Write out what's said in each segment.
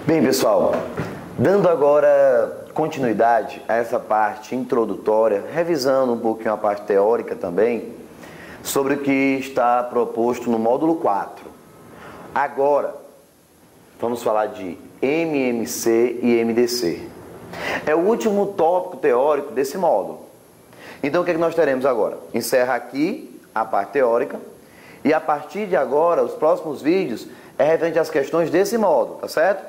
Bem, pessoal, dando agora continuidade a essa parte introdutória, revisando um pouquinho a parte teórica também, sobre o que está proposto no módulo 4. Agora, vamos falar de MMC e MDC. É o último tópico teórico desse módulo. Então, o que é que nós teremos agora? Encerra aqui a parte teórica e a partir de agora, os próximos vídeos é referente às questões desse módulo, tá certo?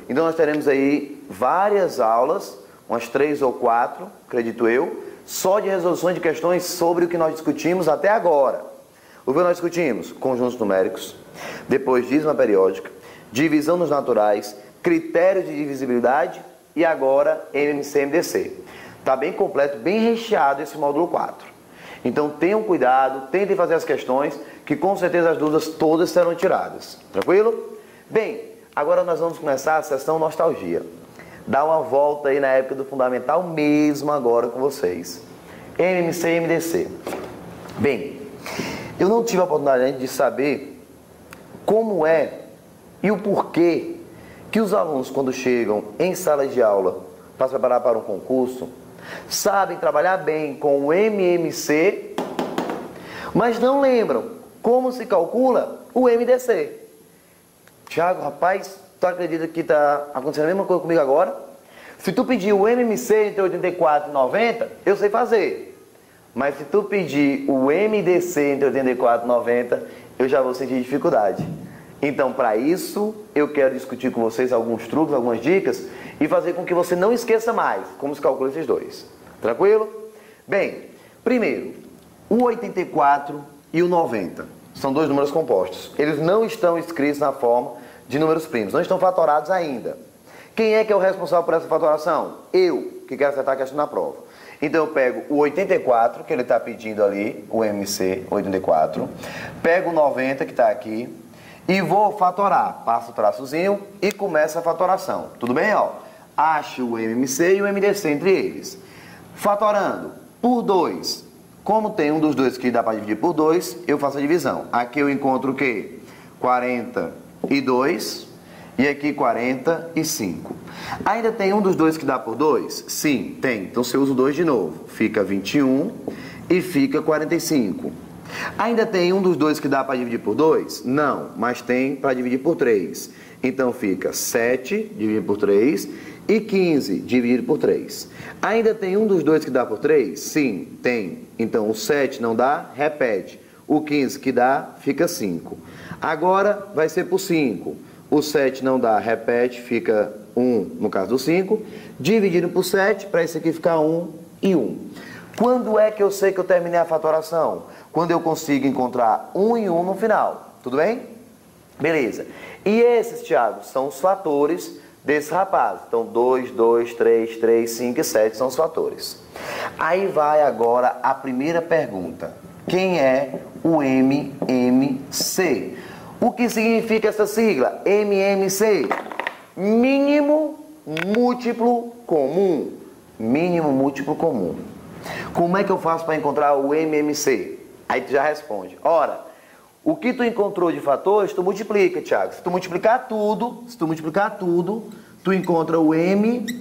Então, nós teremos aí várias aulas, umas 3 ou 4, acredito eu, só de resoluções de questões sobre o que nós discutimos até agora. O que nós discutimos? Conjuntos numéricos, depois dízima periódica, divisão dos naturais, critérios de divisibilidade e agora MMC e MDC. Está bem completo, bem recheado esse módulo 4. Então tenham cuidado, tentem fazer as questões, que com certeza as dúvidas todas serão tiradas. Tranquilo? Bem, agora nós vamos começar a sessão nostalgia. Dá uma volta aí na época do fundamental mesmo agora com vocês. MMC e MDC. Bem, eu não tive a oportunidade de saber como é e o porquê que os alunos, quando chegam em sala de aula para se preparar para um concurso, sabem trabalhar bem com o MMC, mas não lembram como se calcula o MDC. Tiago, rapaz, tu acredita que está acontecendo a mesma coisa comigo agora? Se tu pedir o MMC entre 84 e 90, eu sei fazer. Mas se tu pedir o MDC entre 84 e 90, eu já vou sentir dificuldade. Então, para isso, eu quero discutir com vocês alguns truques, algumas dicas e fazer com que você não esqueça mais como se calcula esses dois. Tranquilo? Bem, primeiro, o 84 e o 90 são dois números compostos. Eles não estão escritos na forma de números primos, não estão fatorados ainda. Quem é que é o responsável por essa fatoração? Eu, que quero acertar a questão na prova. Então eu pego o 84, que ele está pedindo ali, o MC, 84, pego o 90, que está aqui, e vou fatorar. Passo o traçozinho e começa a fatoração. Tudo bem? Ó, acho o MMC e o MDC entre eles. Fatorando por 2. Como tem um dos dois que dá para dividir por 2, eu faço a divisão. Aqui eu encontro o quê? 42 e aqui 45. Ainda tem um dos dois que dá por 2? Sim, tem. Então você usa o 2 de novo. Fica 21 e fica 45. Ainda tem um dos dois que dá para dividir por 2? Não, mas tem para dividir por 3. Então fica 7 dividido por 3 e 15 dividido por 3. Ainda tem um dos dois que dá por 3? Sim, tem. Então o 7 não dá, repete. O 15 que dá, fica 5. Agora vai ser por 5. O 7 não dá, repete, fica 1 no caso do 5. Dividido por 7, para esse aqui ficar 1 e 1. Quando é que eu sei que eu terminei a fatoração? Quando eu consigo encontrar 1 e 1 no final. Tudo bem? Beleza. E esses, Thiago, são os fatores desse rapaz. Então, 2, 2, 3, 3, 5 e 7 são os fatores. Aí vai agora a primeira pergunta. Quem é o MMC? O que significa essa sigla? MMC? Mínimo múltiplo comum. Mínimo múltiplo comum. Como é que eu faço para encontrar o MMC? Aí tu já responde. Ora, o que tu encontrou de fatores, tu multiplica, Thiago. Se tu multiplicar tudo, tu encontra o MMC.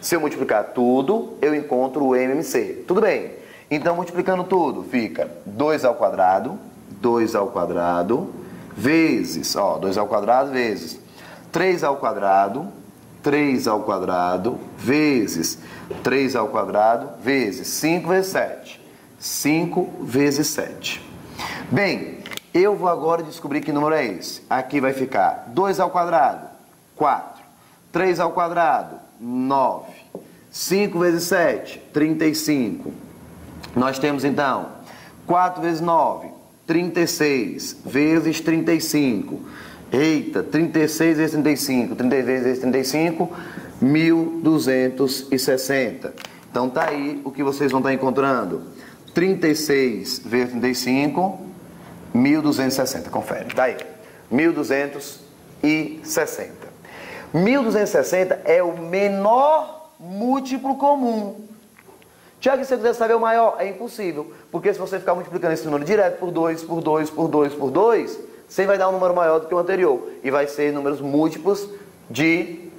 Se eu multiplicar tudo, eu encontro o MMC. Tudo bem. Então, multiplicando tudo, fica 2 ao quadrado, vezes, ó, 2 ao quadrado, vezes 3 ao quadrado, vezes 3 ao quadrado, vezes 5 vezes 7. 5 vezes 7. Bem, eu vou agora descobrir que número é esse. Aqui vai ficar 2 ao quadrado, 4. 3 ao quadrado, 9. 5 vezes 7, 35. Nós temos então 4 vezes 9, 36, vezes 35. Eita, 36 vezes 35, 36 vezes 35, 1260. Então tá aí o que vocês vão estar encontrando. 36 vezes 35, 1260. Confere, tá aí. 1260. 1260 é o menor múltiplo comum. Tiago, se você quiser saber o maior, é impossível. Porque se você ficar multiplicando esse número direto por 2, sempre vai dar um número maior do que o anterior. E vai ser números múltiplos de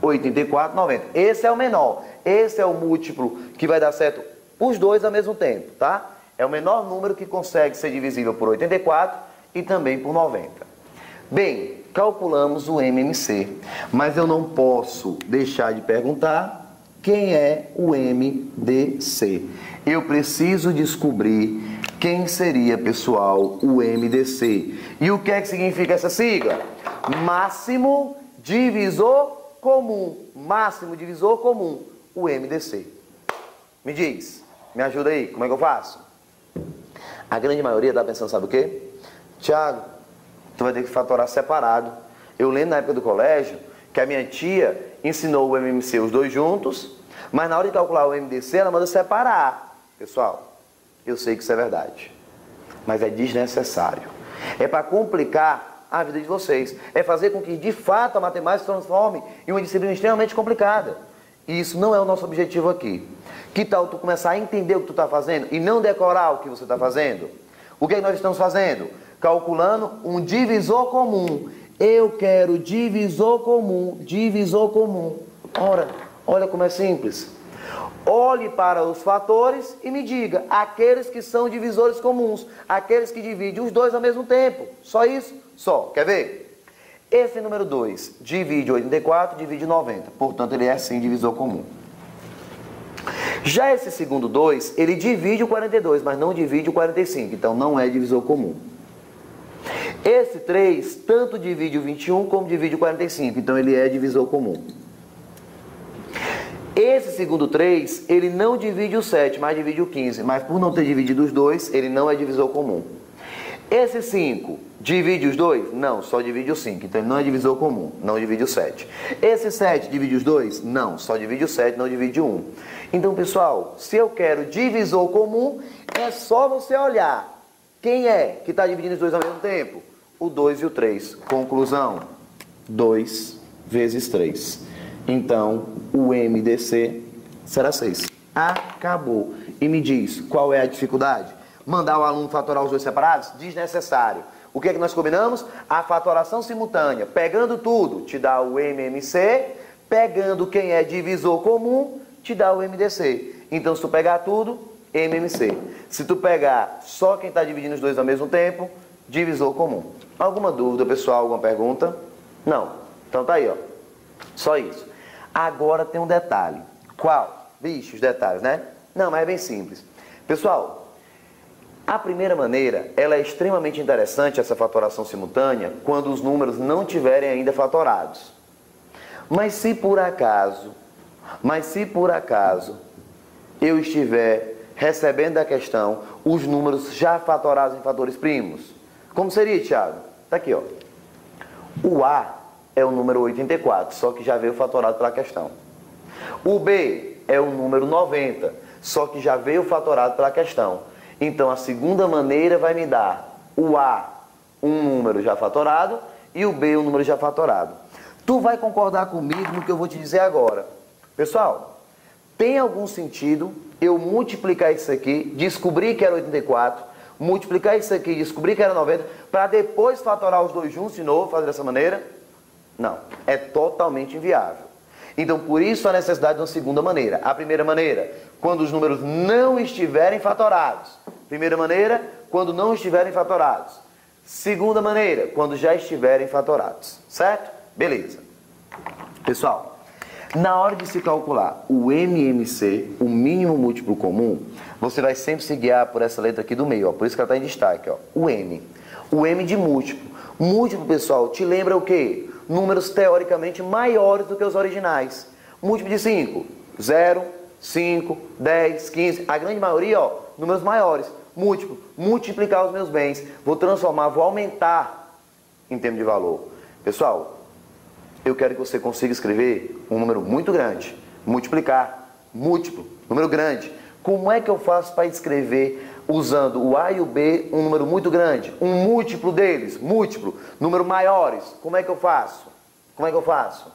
84, 90. Esse é o menor. Esse é o múltiplo que vai dar certo os dois ao mesmo tempo, tá? É o menor número que consegue ser divisível por 84 e também por 90. Bem, calculamos o MMC, mas eu não posso deixar de perguntar quem é o MDC. Eu preciso descobrir quem seria, pessoal, o MDC. E o que é que significa essa sigla? Máximo divisor comum. Máximo divisor comum, o MDC. Me diz, me ajuda aí, como é que eu faço? A grande maioria está pensando, sabe o quê? Tiago, tu vai ter que fatorar separado. Eu lembro na época do colégio que a minha tia ensinou o MMC os dois juntos, mas na hora de calcular o MDC ela manda separar. Pessoal, eu sei que isso é verdade, mas é desnecessário. É para complicar a vida de vocês. É fazer com que de fato a matemática se transforme em uma disciplina extremamente complicada. E isso não é o nosso objetivo aqui. Que tal tu começar a entender o que tu está fazendo e não decorar o que você está fazendo? O que é que nós estamos fazendo? Calculando um divisor comum. Eu quero divisor comum, divisor comum. Ora, olha como é simples. Olhe para os fatores e me diga aqueles que são divisores comuns, aqueles que dividem os dois ao mesmo tempo. Só isso? Só. Quer ver? Esse número 2 divide 84, divide 90. Portanto, ele é sim divisor comum. Já esse segundo 2, ele divide o 42, mas não divide o 45. Então, não é divisor comum. Esse 3 tanto divide o 21 como divide o 45. Então, ele é divisor comum. Esse segundo 3, ele não divide o 7, mas divide o 15. Mas por não ter dividido os dois, ele não é divisor comum. Esse 5 divide os dois? Não, só divide o 5. Então ele não é divisor comum, não divide o 7. Esse 7 divide os dois? Não, só divide o 7, não divide o 1. Então, pessoal, se eu quero divisor comum, é só você olhar quem é que está dividindo os dois ao mesmo tempo. O 2 e o 3. Conclusão: 2 vezes 3. Então, o MDC será 6. Acabou. E me diz, qual é a dificuldade? Mandar o aluno fatorar os dois separados? Desnecessário. O que é que nós combinamos? A fatoração simultânea. Pegando tudo, te dá o MMC. Pegando quem é divisor comum, te dá o MDC. Então, se tu pegar tudo, MMC. Se tu pegar só quem está dividindo os dois ao mesmo tempo, divisor comum. Alguma dúvida, pessoal? Alguma pergunta? Não. Então tá aí, ó. Só isso. Agora tem um detalhe. Qual? Vixe, os detalhes, né? Não, mas é bem simples. Pessoal, a primeira maneira, ela é extremamente interessante, essa fatoração simultânea, quando os números não tiverem ainda fatorados. Mas se por acaso eu estiver recebendo da questão os números já fatorados em fatores primos, como seria, Thiago? Tá aqui, ó. O A é o número 84, só que já veio fatorado pela questão. O B é o número 90, só que já veio fatorado pela questão. Então, a segunda maneira vai me dar o A, um número já fatorado, e o B, um número já fatorado. Tu vai concordar comigo no que eu vou te dizer agora. Pessoal, tem algum sentido eu multiplicar isso aqui, descobrir que era 84, multiplicar isso aqui, descobrir que era 90, para depois fatorar os dois juntos de novo, fazer dessa maneira? Não, é totalmente inviável. Então, por isso a necessidade de uma segunda maneira. A primeira maneira, quando os números não estiverem fatorados. Primeira maneira, quando não estiverem fatorados. Segunda maneira, quando já estiverem fatorados. Certo? Beleza. Pessoal, na hora de se calcular o MMC, o mínimo múltiplo comum, você vai sempre se guiar por essa letra aqui do meio, ó. Por isso que ela está em destaque, ó. O M. O M de múltiplo. Múltiplo, pessoal, te lembra o quê? Números teoricamente maiores do que os originais. Múltiplo de 5, 0, 5, 10, 15. A grande maioria, ó, números maiores. Múltiplo, multiplicar os meus bens. Vou transformar, vou aumentar em termos de valor. Pessoal, eu quero que você consiga escrever um número muito grande. Multiplicar, múltiplo, número grande. Como é que eu faço para escrever usando o A e o B, um número muito grande? Um múltiplo deles, múltiplo, número maiores. Como é que eu faço? Como é que eu faço?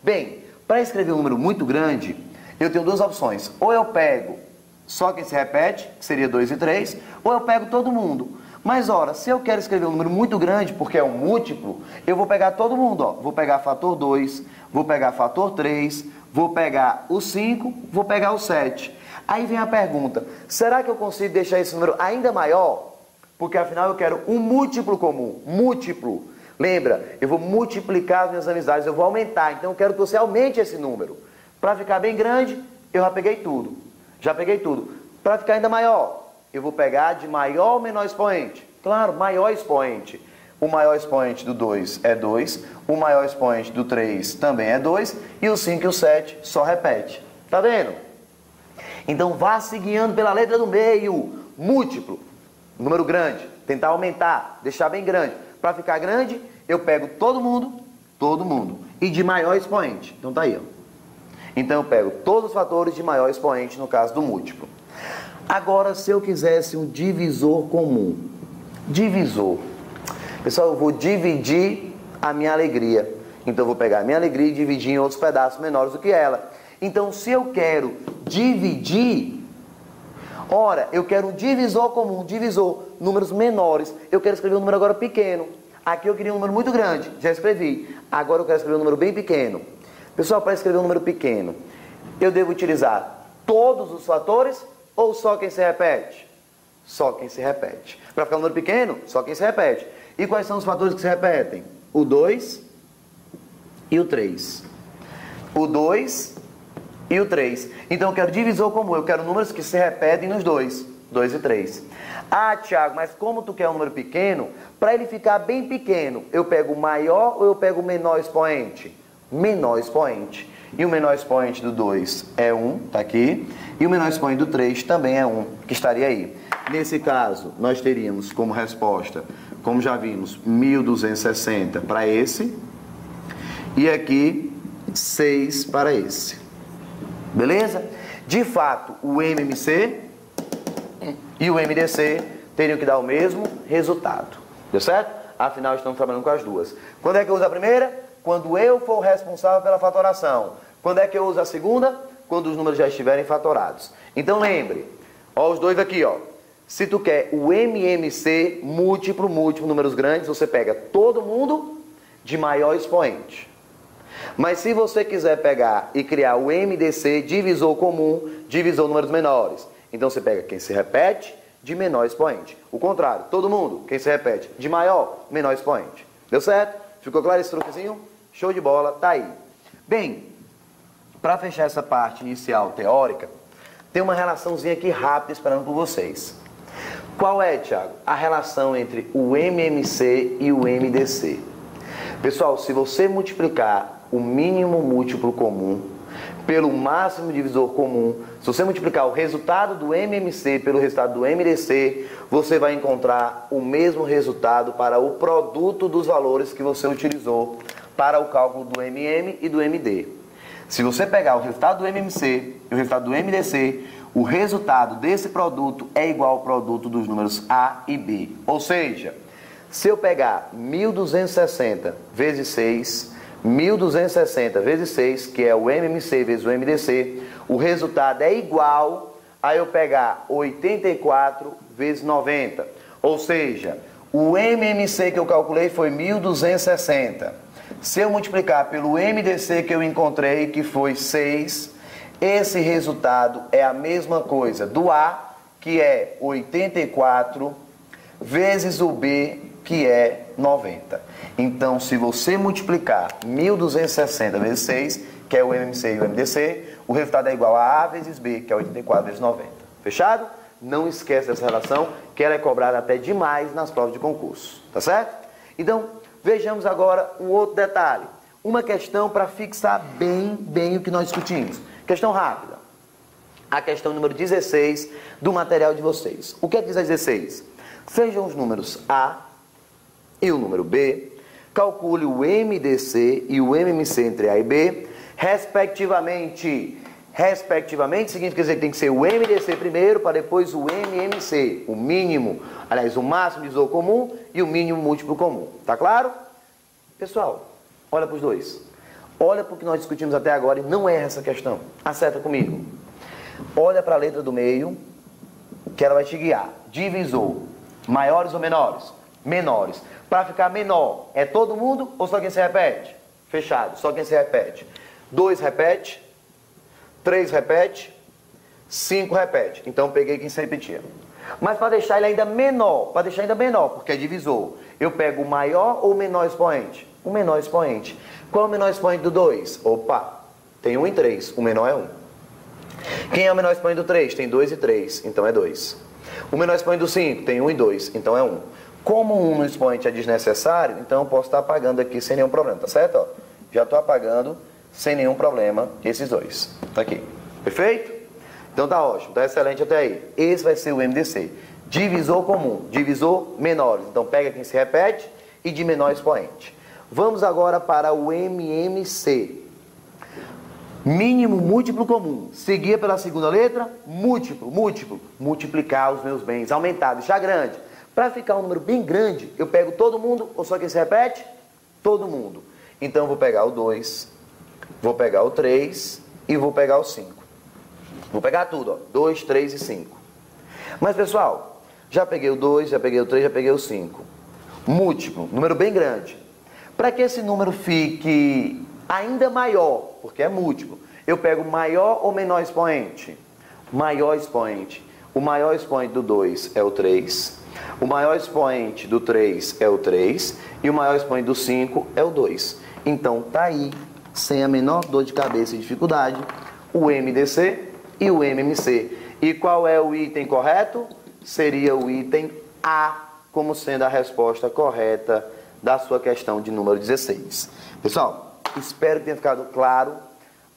Bem, para escrever um número muito grande, eu tenho duas opções. Ou eu pego só quem se repete, que seria 2 e 3, ou eu pego todo mundo. Mas, ora, se eu quero escrever um número muito grande, porque é um múltiplo, eu vou pegar todo mundo, ó. Vou pegar fator 2, vou pegar fator 3, vou pegar o 5, vou pegar o 7. Aí vem a pergunta, será que eu consigo deixar esse número ainda maior? Porque, afinal, eu quero um múltiplo comum, múltiplo. Lembra, eu vou multiplicar as minhas amizades, eu vou aumentar, então eu quero que você aumente esse número. Para ficar bem grande, eu já peguei tudo. Para ficar ainda maior, eu vou pegar de maior ou menor expoente? Claro, maior expoente. O maior expoente do 2 é 2, o maior expoente do 3 também é 2, e o 5 e o 7 só repete. Tá vendo? Então vá se guiando pela letra do meio. Múltiplo, número grande, tentar aumentar, deixar bem grande. Para ficar grande, eu pego todo mundo, e de maior expoente. Então tá aí, ó. Então eu pego todos os fatores de maior expoente no caso do múltiplo. Agora, se eu quisesse um divisor comum, pessoal, eu vou dividir a minha alegria. Então eu vou pegar a minha alegria e dividir em outros pedaços menores do que ela. Então, se eu quero dividir, ora, eu quero um divisor comum, números menores. Eu quero escrever um número agora pequeno. Aqui eu queria um número muito grande, já escrevi. Agora eu quero escrever um número bem pequeno. Pessoal, para escrever um número pequeno, eu devo utilizar todos os fatores ou só quem se repete? Só quem se repete. Para ficar um número pequeno, só quem se repete. E quais são os fatores que se repetem? O 2 e o 3. O 2 e o 3. Então eu quero divisor comum, eu quero números que se repetem nos dois. 2 e 3. Ah, Tiago, mas como tu quer um número pequeno, para ele ficar bem pequeno, eu pego o maior ou eu pego o menor expoente? Menor expoente. E o menor expoente do 2 é 1, tá aqui. E o menor expoente do 3 também é 1, que estaria aí. Nesse caso, nós teríamos como resposta, como já vimos, 1260 para esse. E aqui, 6 para esse. Beleza? De fato, o MMC e o MDC teriam que dar o mesmo resultado. Deu certo? Afinal, estamos trabalhando com as duas. Quando é que eu uso a primeira? Quando eu for responsável pela fatoração. Quando é que eu uso a segunda? Quando os números já estiverem fatorados. Então lembre, ó, os dois aqui, ó. Se tu quer o MMC múltiplo, números grandes, você pega todo mundo de maior expoente. Mas se você quiser pegar e criar o MDC, divisor comum, divisor números menores, então você pega quem se repete de menor expoente. O contrário, todo mundo, quem se repete de maior, menor expoente. Deu certo? Ficou claro esse truquezinho? Show de bola, tá aí. Bem, para fechar essa parte inicial teórica, tem uma relaçãozinha aqui rápida esperando por vocês. Qual é, Tiago? A relação entre o MMC e o MDC. Pessoal, se você multiplicar o mínimo múltiplo comum pelo máximo divisor comum, se você multiplicar o resultado do MMC pelo resultado do MDC, você vai encontrar o mesmo resultado para o produto dos valores que você utilizou para o cálculo do MM e do MD. Se você pegar o resultado do MMC e o resultado do MDC, o resultado desse produto é igual ao produto dos números A e B. Ou seja, se eu pegar 1260 vezes 6, 1260 vezes 6, que é o MMC vezes o MDC, o resultado é igual a eu pegar 84 vezes 90. Ou seja, o MMC que eu calculei foi 1260. Se eu multiplicar pelo MDC que eu encontrei, que foi 6, esse resultado é a mesma coisa do A, que é 84, vezes o B, que é 90. Então, se você multiplicar 1260 vezes 6, que é o MMC e o MDC, o resultado é igual a A vezes B, que é 84 vezes 90. Fechado? Não esquece dessa relação, que ela é cobrada até demais nas provas de concurso. Tá certo? Então, vejamos agora um outro detalhe. Uma questão para fixar bem o que nós discutimos. Questão rápida. A questão número 16 do material de vocês. O que é que diz a 16? Sejam os números A e o número B. Calcule o MDC e o MMC entre A e B, respectivamente. Respectivamente significa dizer que tem que ser o MDC primeiro, para depois o MMC, o mínimo, aliás, o máximo divisor comum e o mínimo múltiplo comum. Tá claro? Pessoal, olha para os dois. Olha para o que nós discutimos até agora e não erra essa questão. Acerta comigo. Olha para a letra do meio, que ela vai te guiar. Divisor. Maiores ou menores? Menores. Para ficar menor, é todo mundo ou só quem se repete? Fechado, só quem se repete. 2 repete, 3 repete, 5 repete. Então peguei quem se repetia. Mas para deixar ele ainda menor, porque é divisor, eu pego o maior ou o menor expoente? O menor expoente. Qual é o menor expoente do 2? Opa, tem 1 e 3, o menor é 1. Quem é o menor expoente do 3? Tem 2 e 3, então é 2. O menor expoente do 5 tem 1 e 2, então é 1. Como 1 no expoente é desnecessário, então eu posso estar apagando aqui sem nenhum problema, tá certo? Ó, já estou apagando sem nenhum problema esses dois. Tá aqui. Perfeito? Então tá ótimo, tá excelente até aí. Esse vai ser o MDC. Divisor comum, divisor menores. Então pega quem se repete e de menor expoente. Vamos agora para o MMC. Mínimo múltiplo comum. Seguia pela segunda letra, múltiplo, múltiplo. Multiplicar os meus bens, aumentar, deixar grande. Para ficar um número bem grande, eu pego todo mundo, ou só quem se repete? Todo mundo. Então eu vou pegar o 2, vou pegar o 3 e vou pegar o 5. Vou pegar tudo, ó. 2, 3 e 5. Mas pessoal, já peguei o 2, já peguei o 3, já peguei o 5. Múltiplo, número bem grande. Para que esse número fique ainda maior, porque é múltiplo, eu pego maior ou menor expoente? Maior expoente. O maior expoente do 2 é o 3. O maior expoente do 3 é o 3. E o maior expoente do 5 é o 2. Então tá aí, sem a menor dor de cabeça e dificuldade, o MDC e o MMC. E qual é o item correto? Seria o item A, como sendo a resposta correta da sua questão de número 16. Pessoal, espero que tenha ficado claro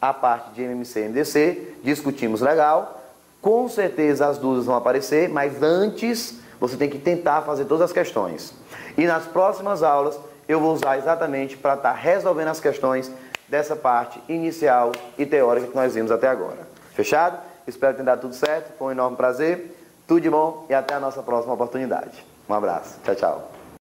a parte de MMC e MDC. Discutimos legal. Com certeza as dúvidas vão aparecer, mas antes você tem que tentar fazer todas as questões. E nas próximas aulas eu vou usar exatamente para estar resolvendo as questões dessa parte inicial e teórica que nós vimos até agora. Fechado? Espero que tenha dado tudo certo. Foi um enorme prazer. Tudo de bom e até a nossa próxima oportunidade. Um abraço. Tchau, tchau.